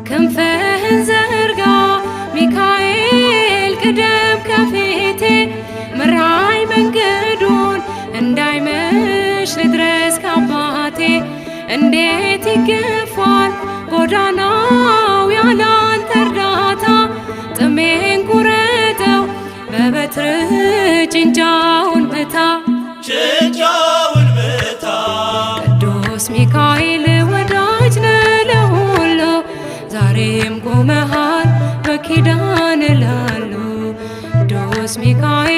ክንፍህን ዘርጋ ሚካኤል ቅደም ከፊቴ ምራኝ መንገዱን እንዳይመሽ ልድረስ ካባቴ እንዴት ይገፋል ጎዳናው ያላንተ እርዳታ ጥሜን ቁረጠው በበትር ጭንጫውን ምታ ቅዱስ ሚካኤል ወዳጅ ነህ ለሁሉ ዛሬም ቆመሃል በኪዳን ላሉ ቅዱስ ሚካኤል